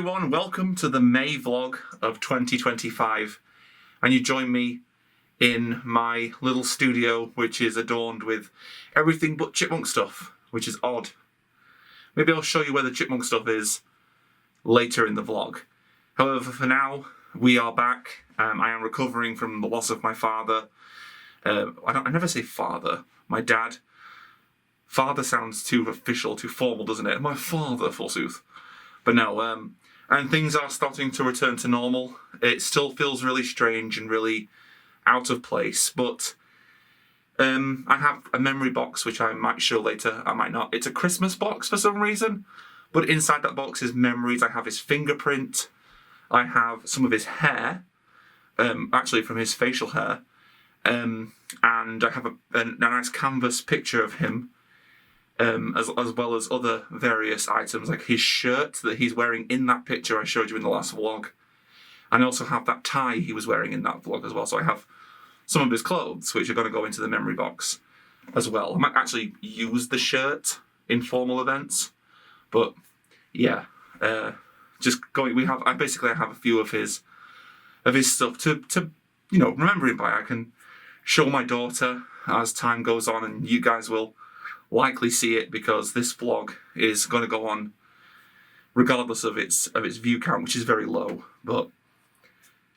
everyone, welcome to the May vlog of 2025, and you join me in my little studio which is adorned with everything but chipmunk stuff, which is odd. Maybe I'll show you where the chipmunk stuff is later in the vlog. However, for now, we are back. I am recovering from the loss of my father. I never say father, my dad. Father sounds too official, too formal, doesn't it? My father, forsooth. But no, and things are starting to return to normal. It still feels really strange and really out of place, but I have a memory box which I might show later, I might not. It's a Christmas box for some reason, but inside that box is memories. I have his fingerprint, I have some of his hair, actually from his facial hair, and I have a nice canvas picture of him, as well as other various items, like his shirt that he's wearing in that picture I showed you in the last vlog. And I also have that tie he was wearing in that vlog as well. So I have some of his clothes, which are going to go into the memory box as well. I might actually use the shirt in formal events, but yeah, just going. I basically have a few of his stuff to remember him by. I can show my daughter as time goes on, and you guys will likely see it because this vlog is going to go on regardless of its view count, which is very low, but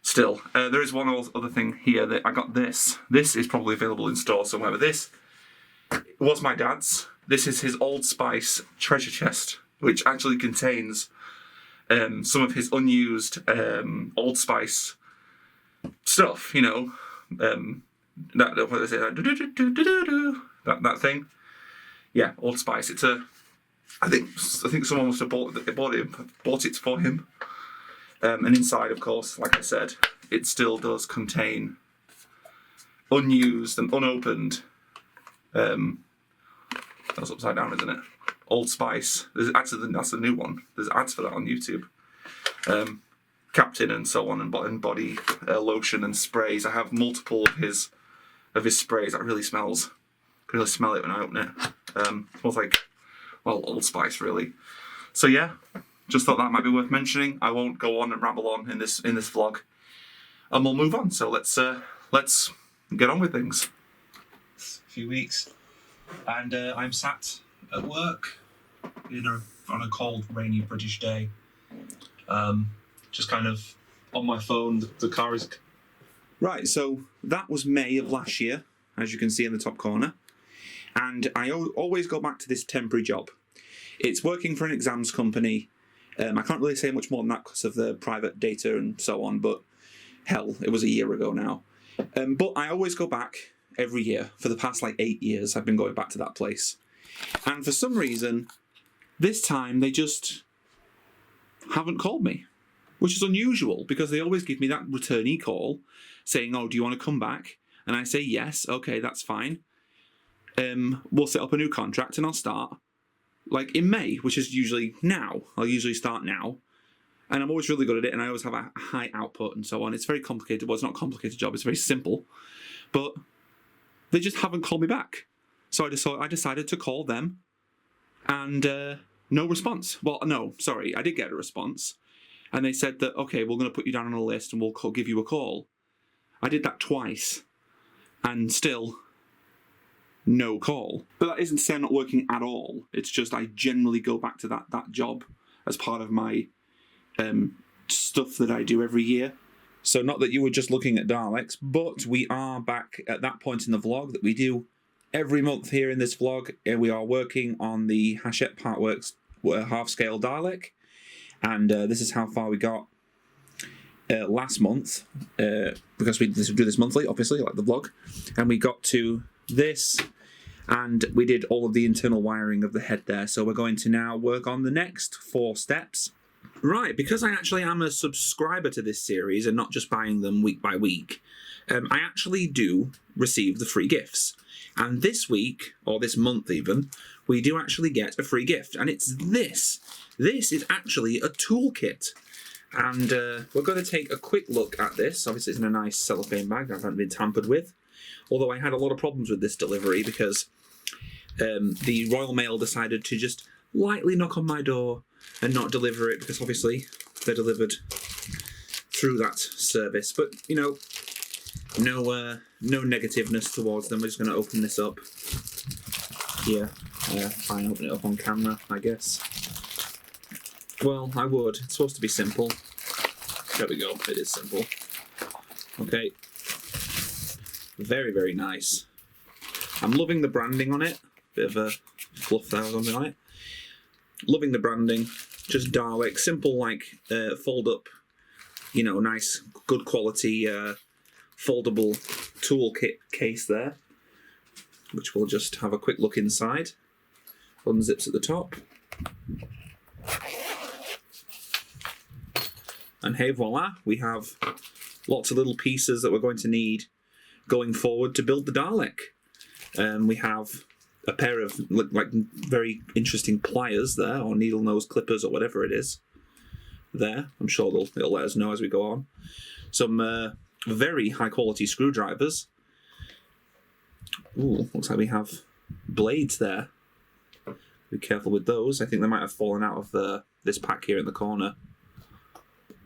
still. There is one other thing here that I got this. This is probably available in store somewhere, but this was my dad's. This is his Old Spice treasure chest, which actually contains some of his unused Old Spice stuff, that thing. Yeah, Old Spice. It's I think someone must have bought it for him. And inside, of course, like I said, it still does contain unused and unopened. That's upside down, isn't it? Old Spice. That's the new one. There's ads for that on YouTube. Captain and so on, and body lotion and sprays. I have multiple of his sprays. That really smells. I can really smell it when I open it. Smells like, well, Old Spice, really. So yeah, just thought that might be worth mentioning. I won't go on and ramble on in this vlog, and we'll move on. So let's get on with things. It's a few weeks, and I'm sat at work on a cold, rainy British day. Just kind of on my phone. The car is right. So that was May of last year, as you can see in the top corner. And I always go back to this temporary job. It's working for an exams company. I can't really say much more than that because of the private data and so on, but hell, it was a year ago now. But I always go back every year. For the past 8 years, I've been going back to that place. And for some reason, this time they just haven't called me, which is unusual because they always give me that returnee call saying, oh, do you want to come back? And I say, yes, okay, that's fine. We'll set up a new contract and I'll start in May, which is usually now. I'll usually start now. And I'm always really good at it and I always have a high output and so on. It's very complicated. Well, it's not a complicated job. It's very simple. But they just haven't called me back. So I decided to call them and no response. Well, no, sorry. I did get a response. And they said that, okay, we're going to put you down on a list and we'll give you a call. I did that twice and still no call. But that isn't to say I'm not working at all. It's just I generally go back to that job as part of my stuff that I do every year. So not that you were just looking at Daleks, but we are back at that point in the vlog that we do every month here in this vlog. We are working on the Hachette Partworks half-scale Dalek. And this is how far we got last month, because we do this monthly, obviously, like the vlog. And we got to this, and we did all of the internal wiring of the head there. So we're going to now work on the next 4 steps. Right, because I actually am a subscriber to this series and not just buying them week by week, I actually do receive the free gifts. And this week, or this month even, we do actually get a free gift. And it's this. This is actually a toolkit. And we're going to take a quick look at this. Obviously, it's in a nice cellophane bag that hasn't been tampered with. Although I had a lot of problems with this delivery because the Royal Mail decided to just lightly knock on my door and not deliver it because obviously they're delivered through that service. But, you know, no negativeness towards them. We're just going to open this up here. Try and open it up on camera, I guess. Well, I would. It's supposed to be simple. There we go. It is simple. Okay. Very, very nice. I'm loving the branding on it. Bit of a fluff there or something like it. Loving the branding. Just Dalek. Simple, like, fold up, you know, nice, good quality foldable toolkit case there, which we'll just have a quick look inside. Unzips at the top. And hey, voila, we have lots of little pieces that we're going to need going forward to build the Dalek. We have a pair of like very interesting pliers there, or needle nose clippers, or whatever it is. There, I'm sure it'll let us know as we go on. Some very high quality screwdrivers. Ooh, looks like we have blades there. Be careful with those. I think they might have fallen out of this pack here in the corner.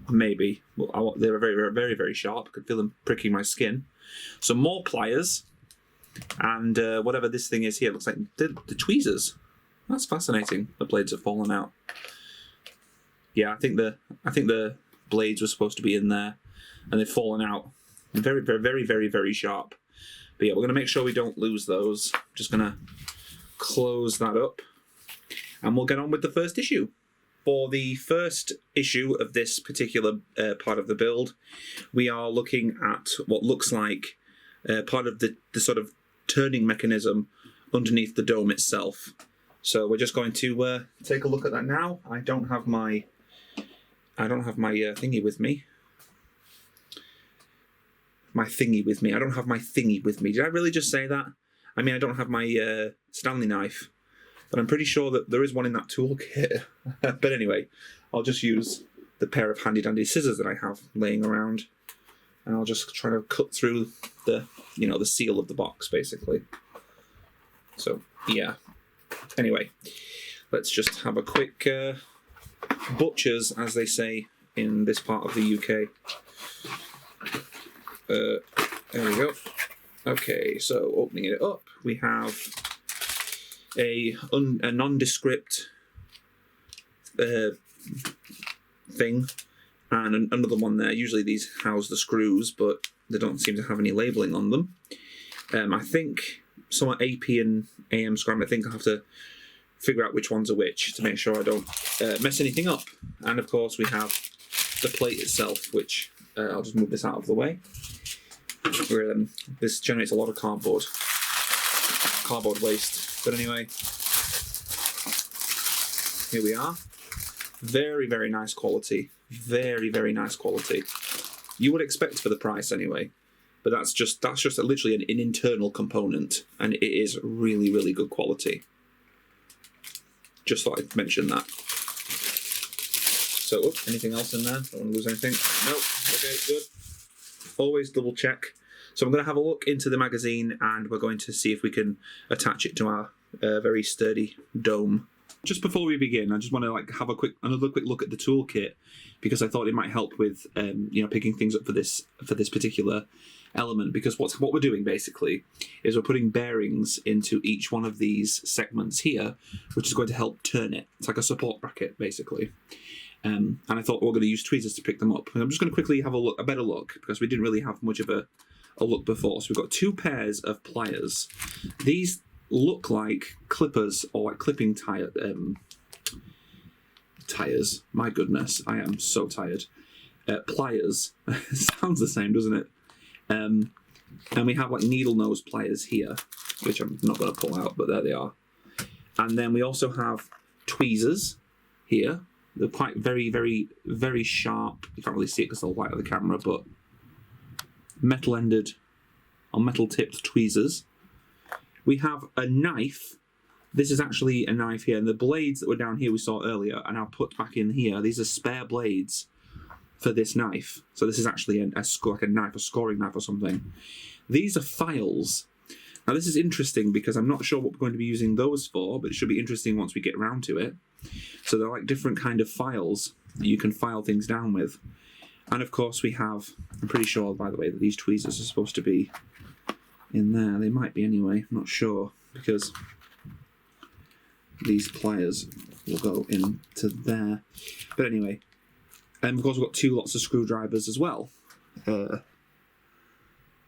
Maybe. Well, they were very, very, very, very sharp. I could feel them pricking my skin. Some more pliers. And whatever this thing is here, looks like the tweezers. That's fascinating. The blades have fallen out. Yeah, I think the blades were supposed to be in there, and they've fallen out. Very, very, very, very, very sharp. But yeah, we're going to make sure we don't lose those. Just going to close that up, and we'll get on with the first issue. For the first issue of this particular part of the build, we are looking at what looks like part of the sort of turning mechanism underneath the dome itself. So we're just going to take a look at that now. I don't have my thingy with me. My thingy with me. I don't have my thingy with me. Did I really just say that? I mean, I don't have my Stanley knife. But I'm pretty sure that there is one in that toolkit. But anyway, I'll just use the pair of handy-dandy scissors that I have laying around. And I'll just try to cut through the seal of the box, basically. So, yeah. Anyway, let's just have a quick butchers, as they say in this part of the UK. There we go. Okay, so opening it up, we have a nondescript thing, and another one there. Usually these house the screws, but they don't seem to have any labelling on them. I think somewhat AP and AM scram. I think I'll have to figure out which ones are which to make sure I don't mess anything up. And of course we have the plate itself, which I'll just move this out of the way. Where this generates a lot of cardboard waste. But anyway, here we are. Very, very nice quality. Very, very nice quality. You would expect for the price anyway. But that's just literally an internal component, and it is really, really good quality. Just thought I'd mention that. So, anything else in there? Don't want to lose anything. Nope. Okay, good. Always double check. So I'm going to have a look into the magazine, and we're going to see if we can attach it to our very sturdy dome. Just before we begin, I just want to have another quick look at the toolkit, because I thought it might help with picking things up for this particular element. Because what we're doing basically is we're putting bearings into each one of these segments here, which is going to help turn it. It's like a support bracket basically. And I thought we're going to use tweezers to pick them up. And I'm just going to quickly have a better look, because we didn't really have much of a look before. So we've got two pairs of pliers. These look like clippers, or like clipping tires. My goodness, I am so tired. Pliers. Sounds the same, doesn't it? And we have like needle nose pliers here, which I'm not going to pull out, but there they are. And then we also have tweezers here. They're quite very, very, very sharp. You can't really see it because they're light on the camera, but metal-ended or metal-tipped tweezers. We have a knife. This is actually a knife here, and the blades that were down here we saw earlier are now put back in here. These are spare blades for this knife. So this is actually a scoring knife or something. These are files. Now this is interesting because I'm not sure what we're going to be using those for, but it should be interesting once we get around to it. So they're like different kind of files. that you can file things down with. And of course we have, I'm pretty sure, by the way, that these tweezers are supposed to be in there. They might be anyway, I'm not sure, because these pliers will go into there. But anyway, and of course we've got 2 lots of screwdrivers as well. I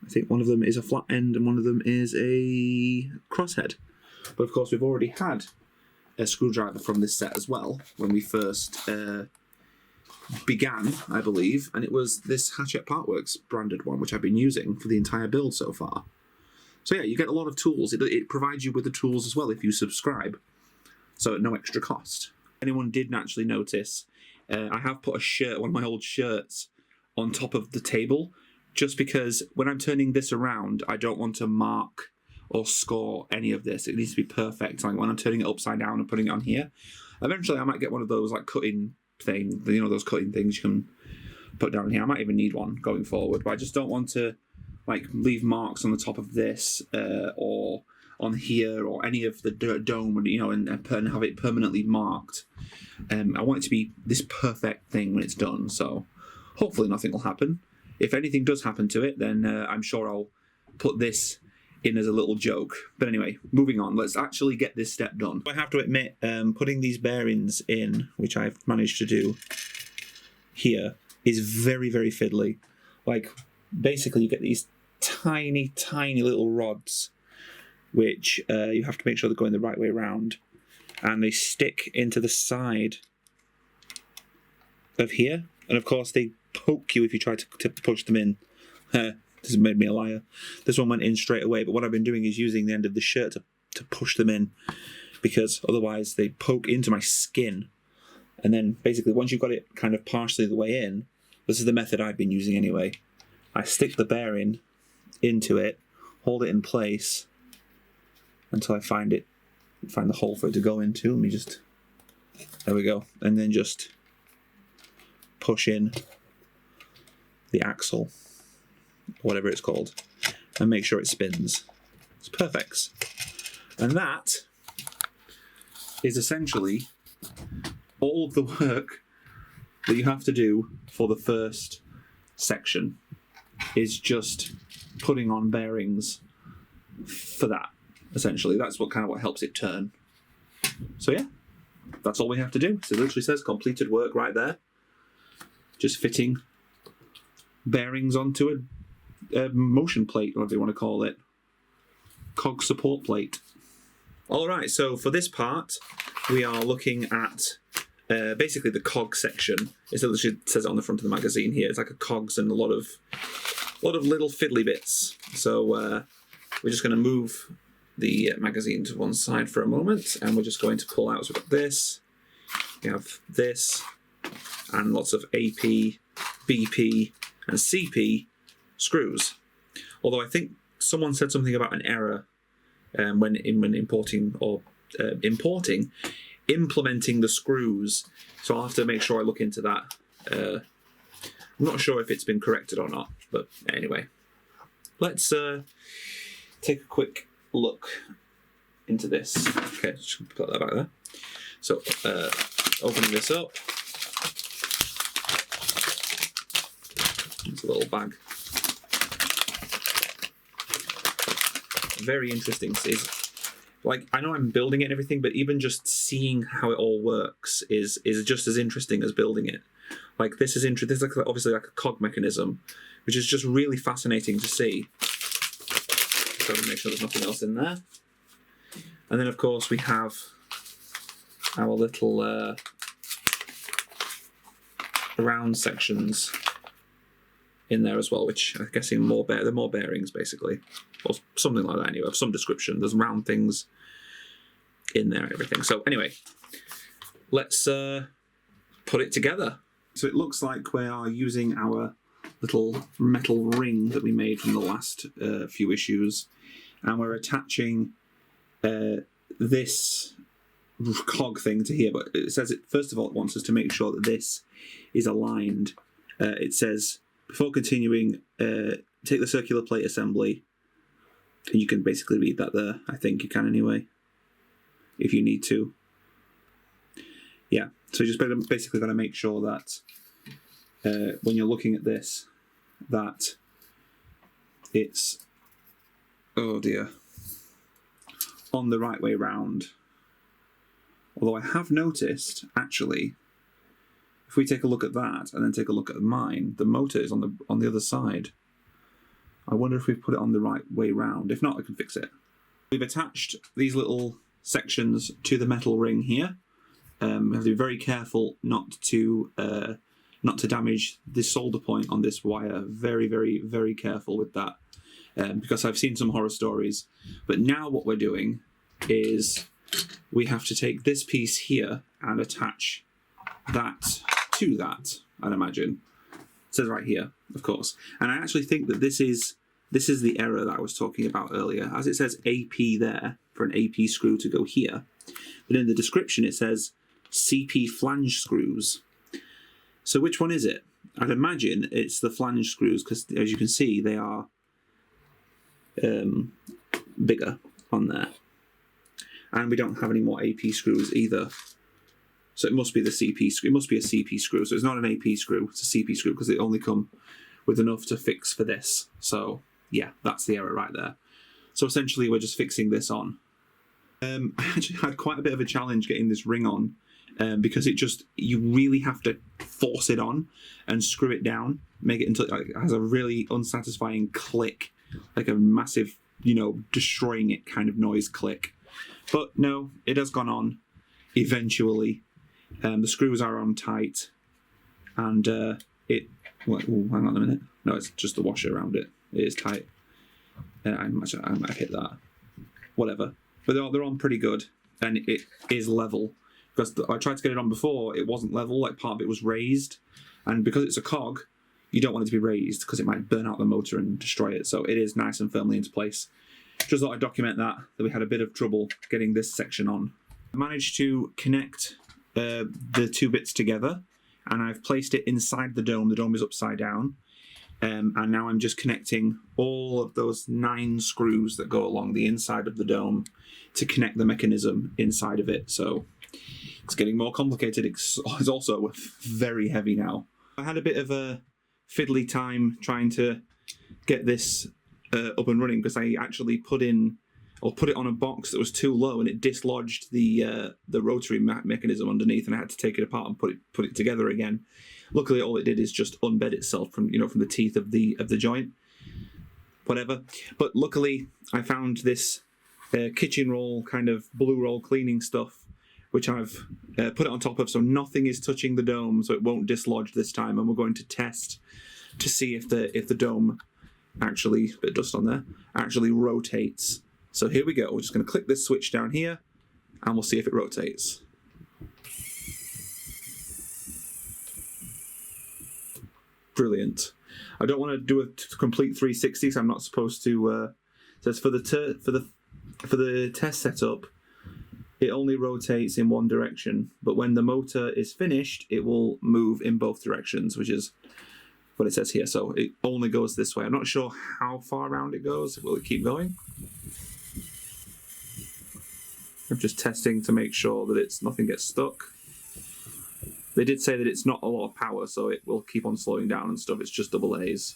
think one of them is a flat end and one of them is a crosshead. But of course we've already had a screwdriver from this set as well when we first began, I believe, and it was this Hachette Partworks branded one, which I've been using for the entire build so far. So yeah, you get a lot of tools. It provides you with the tools as well if you subscribe, so at no extra cost. If anyone didn't actually notice, I have put a shirt, one of my old shirts, on top of the table, just because when I'm turning this around, I don't want to mark or score any of this. It needs to be perfect. Like when I'm turning it upside down and putting it on here, eventually I might get one of those like cutting thing, you know, those cutting things you can put down here. I might even need one going forward, but I just don't want to like leave marks on the top of this or on here or any of the dome, you know, and have it permanently marked. I want it to be this perfect thing when it's done, so hopefully nothing will happen. If anything does happen to it, then I'm sure I'll put this in as a little joke. But anyway, moving on, let's actually get this step done. I have to admit, putting these bearings in, which I've managed to do here, is very, very fiddly. Like, basically you get these tiny, tiny little rods, which you have to make sure they're going the right way around, and they stick into the side of here, and of course they poke you if you try to push them in. This has made me a liar. This one went in straight away, but what I've been doing is using the end of the shirt to push them in, because otherwise they poke into my skin. And then basically once you've got it kind of partially the way in, this is the method I've been using anyway. I stick the bearing into it, hold it in place until I find the hole for it to go into. Let me just, there we go. And then just push in the axle, whatever it's called, and make sure it spins. It's perfect. And that is essentially all of the work that you have to do for the first section, is just putting on bearings for that. Essentially, that's what helps it turn. So yeah, that's all we have to do. So it literally says completed work right there. Just fitting bearings onto a motion plate, whatever you want to call it. Cog support plate. Alright, so for this part, we are looking at basically the cog section. It literally says it on the front of the magazine here. It's like a cogs and a lot of little fiddly bits. So we're just going to move the magazine to one side for a moment, and we're just going to pull out. So we've got this, we have this, and lots of AP, BP, and CP screws. Although I think someone said something about an error when importing or implementing the screws, so I'll have to make sure I look into that. I'm not sure if it's been corrected or not, but anyway, let's take a quick look into this. Okay, just put that back there. So opening this up, it's a little bag. Very interesting. Like, I know I'm building it and everything, but even just seeing how it all works is just as interesting as building it. Like, this is interesting. This is like, obviously like a cog mechanism, which is just really fascinating to see. So to make sure there's nothing else in there. And then of course we have our little round sections in there as well, which I'm guessing they're more bearings basically, or something like that anyway, of some description. There's round things in there and everything. So anyway, let's put it together. So it looks like we are using our little metal ring that we made from the last few issues, and we're attaching this cog thing to here. But it says, first of all, it wants us to make sure that this is aligned. It says, before continuing, take the circular plate assembly, and you can basically read that there. I think you can anyway, if you need to. yeah, so you just basically got to make sure that when you're looking at this, that it's, oh dear, on the right way round. Although I have noticed, actually, if we take a look at that and then take a look at mine, the motor is on the other side. I wonder if we've put it on the right way round. If not, I can fix it. We've attached these little sections to the metal ring here. We have to be very careful not to damage the solder point on this wire. Very, very, very careful with that, because I've seen some horror stories. But now what we're doing is we have to take this piece here and attach that to that, I'd imagine. It says right here, of course. And I actually think that this is the error that I was talking about earlier. As it says AP there, for an AP screw to go here. But in the description it says CP flange screws. So which one is it? I'd imagine it's the flange screws, because as you can see, they are bigger on there. And we don't have any more AP screws either. So it must be the CP screw. It must be a CP screw. So it's not an AP screw, it's a CP screw, because they only come with enough to fix for this. So yeah, that's the error right there. So essentially we're just fixing this on. I actually had quite a bit of a challenge getting this ring on, because you really have to force it on and screw it down, make it until it has a really unsatisfying click, like a massive, destroying it kind of noise click. But no, it has gone on eventually. The screws are on tight, and hang on a minute. No, it's just the washer around it. It is tight. I might hit that. Whatever. But they're on pretty good, and it is level. Because I tried to get it on before, it wasn't level, like part of it was raised. And because it's a cog, you don't want it to be raised, because it might burn out the motor and destroy it. So it is nice and firmly into place. Just thought I'd document that we had a bit of trouble getting this section on. I managed to connect the two bits together, and I've placed it inside the dome. The dome is upside down. And now I'm just connecting all of those 9 screws that go along the inside of the dome to connect the mechanism inside of it. So it's getting more complicated. It's also very heavy now. I had a bit of a fiddly time trying to get this up and running, because I actually put it on a box that was too low, and it dislodged the rotary mechanism underneath, and I had to take it apart and put it together again. Luckily, all it did is just unbed itself from the teeth of the joint. Whatever. But luckily, I found this kitchen roll, kind of blue roll cleaning stuff, which I've put it on top of, so nothing is touching the dome, so it won't dislodge this time. And we're going to test to see if the dome actually, bit of dust on there, actually rotates. So here we go. We're just going to click this switch down here, and we'll see if it rotates. Brilliant. I don't want to do a complete 360, so I'm not supposed to. Says for the test setup, it only rotates in one direction, but when the motor is finished, it will move in both directions, which is what it says here. So it only goes this way. I'm not sure how far around it goes. Will it keep going? I'm just testing to make sure that nothing gets stuck. They did say that it's not a lot of power, so it will keep on slowing down and stuff. It's just double A's.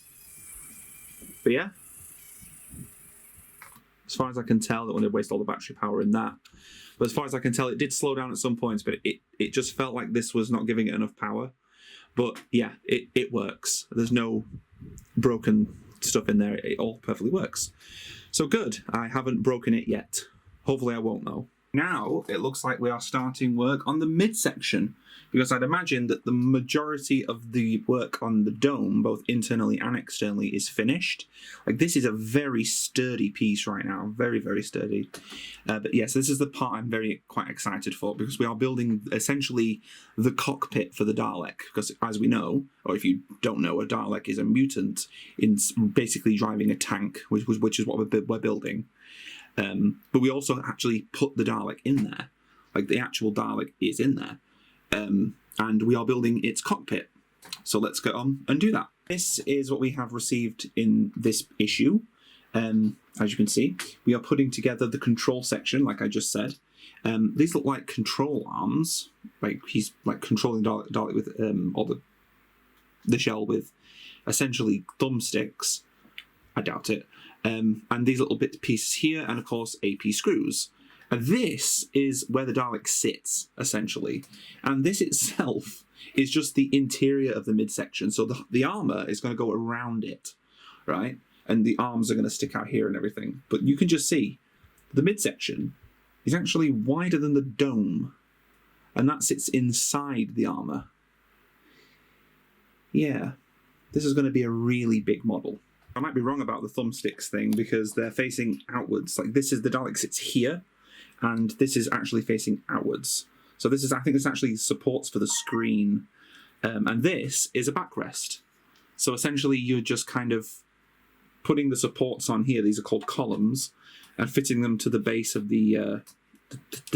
But yeah, as far as I can tell, it won't waste all the battery power in that. But as far as I can tell, it did slow down at some points, but it just felt like this was not giving it enough power. But yeah, it works. There's no broken stuff in there. It all perfectly works. So good. I haven't broken it yet. Hopefully I won't, though. Now it looks like we are starting work on the midsection, because I'd imagine that the majority of the work on the dome, both internally and externally, is finished. Like, this is a very sturdy piece right now, very, very sturdy. But yes, this is the part I'm quite excited for, because we are building essentially the cockpit for the Dalek. Because as we know, or if you don't know, a Dalek is a mutant in basically driving a tank, which is what we're building. But we also actually put the Dalek in there. Like, the actual Dalek is in there. And we are building its cockpit. So let's get on and do that. This is what we have received in this issue. as you can see. We are putting together the control section, like I just said. These look like control arms. Like he's like controlling Dalek with or the shell with essentially thumbsticks. I doubt it. And these little bit pieces here, and of course AP screws. And this is where the Dalek sits, essentially. And this itself is just the interior of the midsection. So the armour is going to go around it, right? And the arms are going to stick out here and everything. But you can just see the midsection is actually wider than the dome. And that sits inside the armour. Yeah, this is going to be a really big model. I might be wrong about the thumbsticks thing because they're facing outwards. Like this is the Dalek sits here, and this is actually facing outwards. So this is, I think this actually supports for the screen. And this is a backrest. So essentially you're just kind of putting the supports on here, these are called columns, and fitting them to the base of the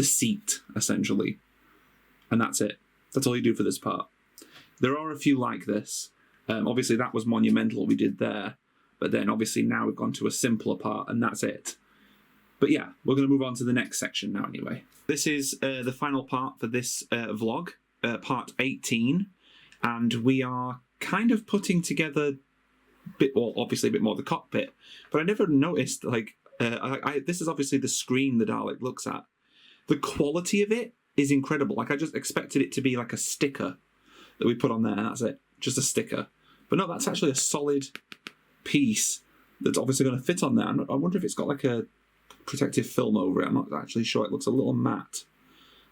seat, essentially. And that's it. That's all you do for this part. There are a few like this. Obviously that was monumental what we did there. But then obviously now we've gone to a simpler part, and that's it. But yeah, we're going to move on to the next section now anyway. This is the final part for this vlog, part 18. And we are kind of putting together obviously a bit more of the cockpit. But I never noticed, like, this is obviously the screen the Dalek looks at. The quality of it is incredible. Like, I just expected it to be like a sticker that we put on there, and that's it. Just a sticker. But no, that's actually a solid piece that's obviously going to fit on there. I wonder if it's got like a protective film over it. I'm not actually sure. It looks a little matte.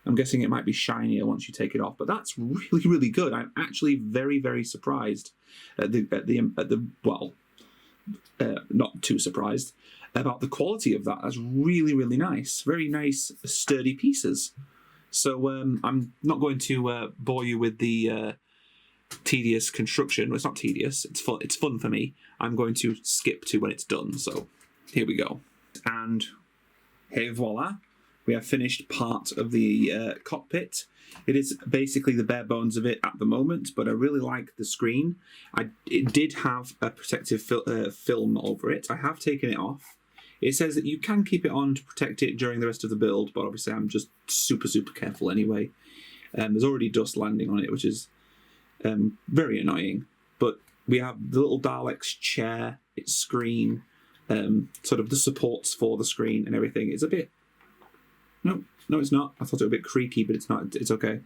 I'm guessing it might be shinier once you take it off, but that's really, really good. I'm actually very, very surprised not too surprised about the quality of that. That's really, really nice. Very nice, sturdy pieces. So I'm not going to bore you with the tedious construction. Well, it's not tedious. It's fun. It's fun for me. I'm going to skip to when it's done. So here we go. And hey, voila. We have finished part of the cockpit. It is basically the bare bones of it at the moment, but I really like the screen. It did have a protective film over it. I have taken it off. It says that you can keep it on to protect it during the rest of the build, but obviously I'm just super, super careful anyway. There's already dust landing on it, which is very annoying. But we have the little Dalek's chair, its screen, sort of the supports for the screen and everything. It's a bit... No, it's not. I thought it was a bit creaky, but it's not. It's okay.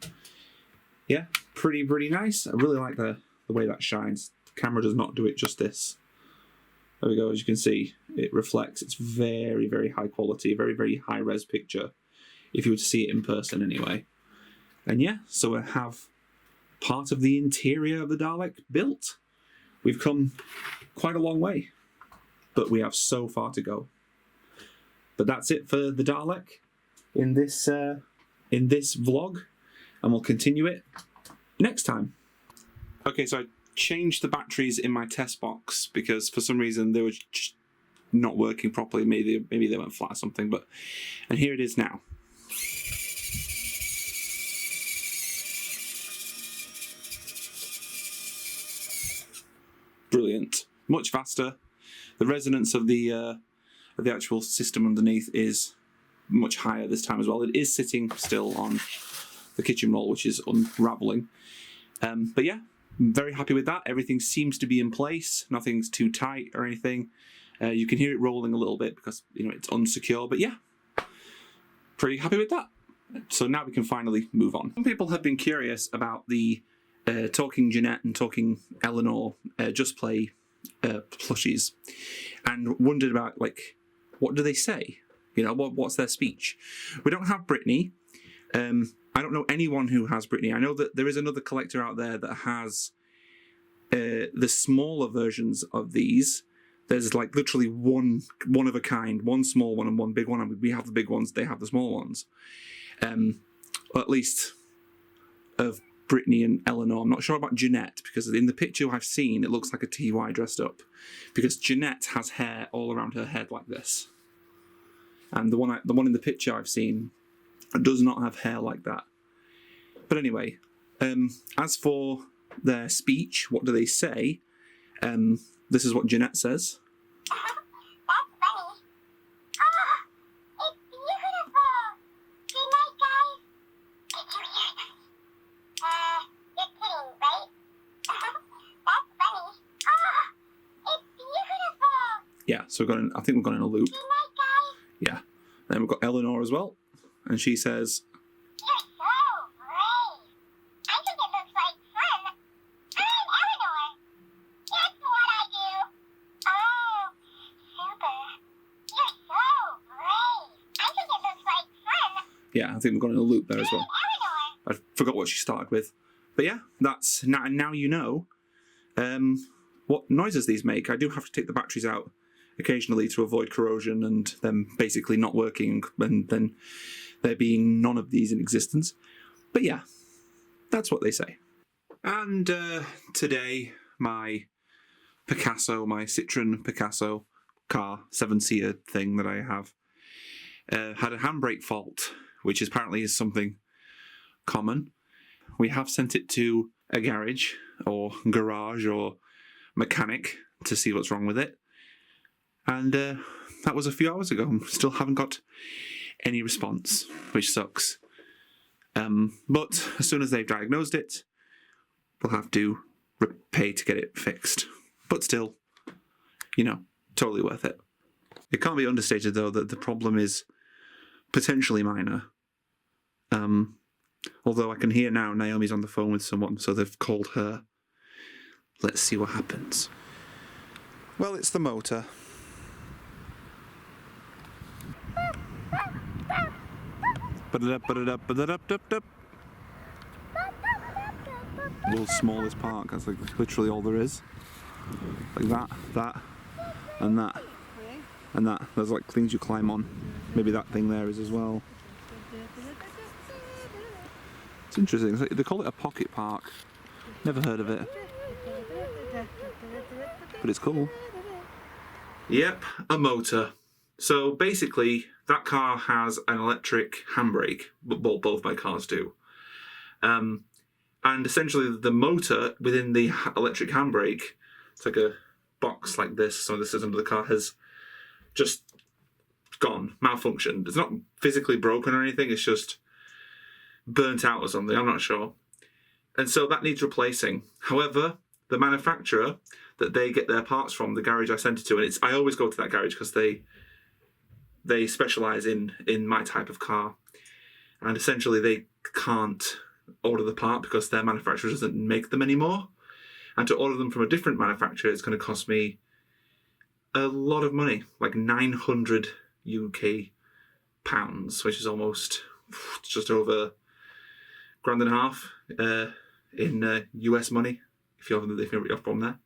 Yeah, pretty nice. I really like the way that shines. The camera does not do it justice. There we go. As you can see, it reflects. It's very, very high quality, very, very high res picture. If you were to see it in person, anyway. And yeah, so we have part of the interior of the Dalek built. We've come quite a long way, but we have so far to go. But that's it for the Dalek in this vlog, and we'll continue it next time. Okay, so I changed the batteries in my test box because for some reason they were just not working properly. Maybe they went flat or something. And here it is now. Brilliant, much faster. The resonance of the actual system underneath is much higher this time as well. It is sitting still on the kitchen roll, which is unraveling. But yeah, I'm very happy with that. Everything seems to be in place. Nothing's too tight or anything. You can hear it rolling a little bit because it's unsecure. But yeah, pretty happy with that. So now we can finally move on. Some people have been curious about the Talking Jeanette and Talking Eleanor Just Play plushies, and wondered about, like, what do they say? What's their speech? We don't have Brittany. I don't know anyone who has Brittany. I know that there is another collector out there that has the smaller versions of these. There's like literally one of a kind, one small one and one big one. And we have the big ones, they have the small ones. Or at least of Brittany and Eleanor. I'm not sure about Jeanette, because in the picture I've seen, it looks like a TY dressed up. Because Jeanette has hair all around her head like this. And the one in the picture I've seen does not have hair like that. But anyway, as for their speech, what do they say? This is what Jeanette says. Yeah, so I think we've gone in a loop. Yeah. Then we've got Eleanor as well, and she says, "You're so brave. I think it looks like fun. I'm Eleanor. Guess what I do? Oh, super. You're so brave. I think it looks like fun. yeah, I think we've gone in a loop there as well. I'm Eleanor." I forgot what she started with. But yeah, that's now you know what noises these make. I do have to take the batteries out occasionally to avoid corrosion and them basically not working and then there being none of these in existence. But yeah, that's what they say. And today, my Picasso, my Citroen Picasso car, 7-seater thing that I have, had a handbrake fault, which apparently is something common. We have sent it to a garage or garage or mechanic to see what's wrong with it. And that was a few hours ago. Still haven't got any response, which sucks. But as soon as they've diagnosed it, we'll have to pay to get it fixed. But still, you know, totally worth it. It can't be understated, though, that the problem is potentially minor. Although I can hear now Naomi's on the phone with someone, so they've called her. Let's see what happens. Well, it's the motor. World's smallest park, that's like literally all there is. Like that, and that, and that. There's like things you climb on. Maybe that thing there is as well. It's interesting. They call it a pocket park. Never heard of it. But it's cool. Yep, a motor. So basically, that car has an electric handbrake. Well, both my cars do. And essentially, the motor within the electric handbrake, it's like a box like this. So this is under the car, has just gone, malfunctioned. It's not physically broken or anything. It's just burnt out or something. I'm not sure. And so that needs replacing. However, the manufacturer that they get their parts from, the garage I sent it to, and I always go to that garage because they specialise in my type of car, and essentially they can't order the part because their manufacturer doesn't make them anymore, and to order them from a different manufacturer it's going to cost me a lot of money, like 900 UK pounds, which is almost just over £1,500 in US money if you're from there.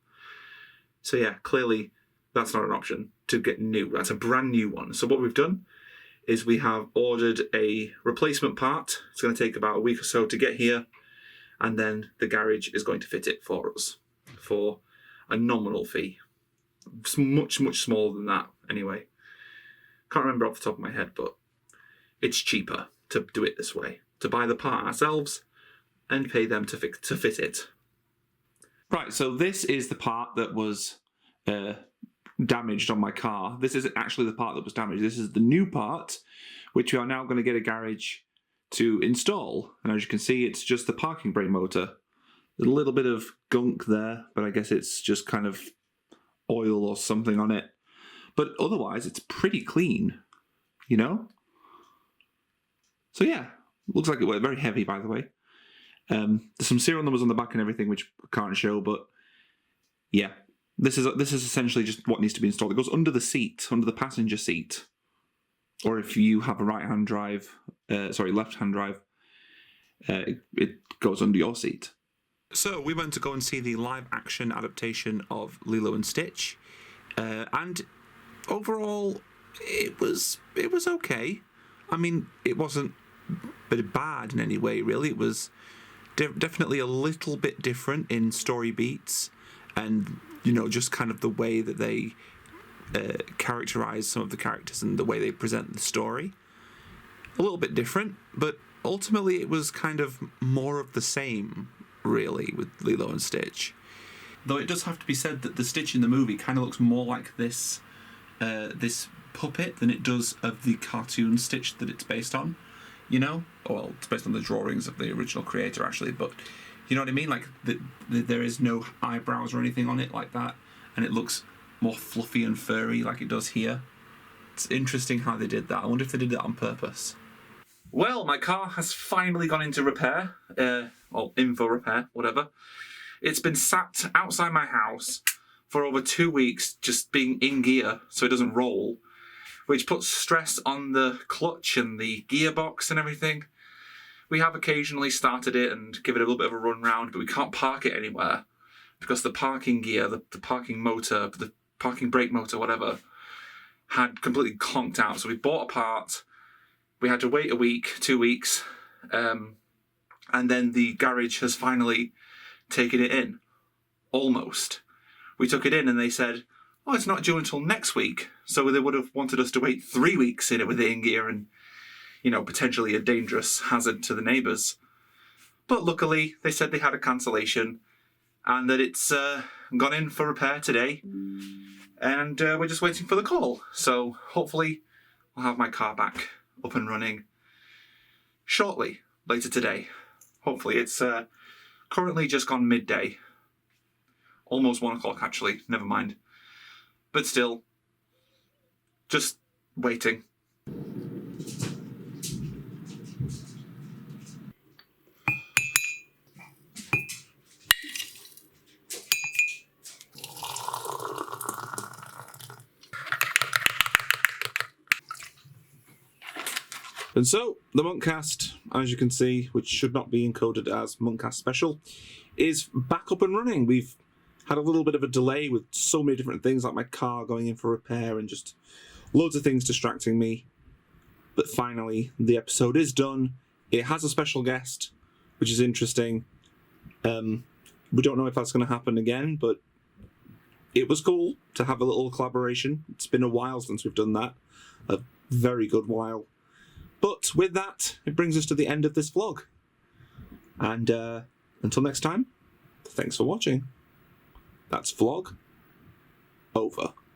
So yeah, clearly that's not an option to get new. That's a brand new one. So what we've done is we have ordered a replacement part. It's going to take about a week or so to get here, and then the garage is going to fit it for us for a nominal fee. It's much, much smaller than that anyway. Can't remember off the top of my head, but it's cheaper to do it this way, to buy the part ourselves and pay them to fit it. Right, so this is the part that was damaged on my car. This isn't actually the part that was damaged. This is the new part, which we are now going to get a garage to install. And as you can see, it's just the parking brake motor. There's a little bit of gunk there, but I guess it's just kind of oil or something on it. But otherwise, it's pretty clean, you know? So yeah, looks like it went very heavy, by the way. There's some serial numbers on the back and everything, which I can't show, but yeah. This is essentially just what needs to be installed. It goes under the seat, under the passenger seat. Or if you have a left-hand drive, it goes under your seat. So we went to go and see the live-action adaptation of Lilo and Stitch. And overall, it was okay. I mean, it wasn't bad in any way, really. It was definitely a little bit different in story beats and, you know, just kind of the way that they characterize some of the characters and the way they present the story. A little bit different, but ultimately it was kind of more of the same, really, with Lilo and Stitch. Though it does have to be said that the Stitch in the movie kind of looks more like this puppet than it does of the cartoon Stitch that it's based on, you know? Well, it's based on the drawings of the original creator, actually, but you know what I mean? Like, there is no eyebrows or anything on it like that, and it looks more fluffy and furry like it does here. It's interesting how they did that. I wonder if they did it on purpose. Well, my car has finally gone into repair, or in for repair, whatever. It's been sat outside my house for over 2 weeks, just being in gear so it doesn't roll, which puts stress on the clutch and the gearbox and everything. We have occasionally started it and give it a little bit of a run round, but we can't park it anywhere because the parking gear, the parking motor, the parking brake motor, whatever, had completely conked out. So we bought a part. We had to wait a week, 2 weeks, and then the garage has finally taken it in. Almost. We took it in and they said, oh, it's not due until next week. So they would have wanted us to wait 3 weeks in it with it in gear and, you know, potentially a dangerous hazard to the neighbours. But luckily, they said they had a cancellation and that it's gone in for repair today. And we're just waiting for the call. So hopefully I'll have my car back up and running shortly, later today. Hopefully. It's currently just gone midday. Almost 1 o'clock actually, never mind. But still, just waiting. And so, the Monkcast, as you can see, which should not be encoded as Monkcast Special, is back up and running. We've had a little bit of a delay with so many different things, like my car going in for repair and just loads of things distracting me. But finally, the episode is done. It has a special guest, which is interesting. We don't know if that's going to happen again, but it was cool to have a little collaboration. It's been a while since we've done that. A very good while. But with that, it brings us to the end of this vlog. And until next time, thanks for watching. That's vlog over.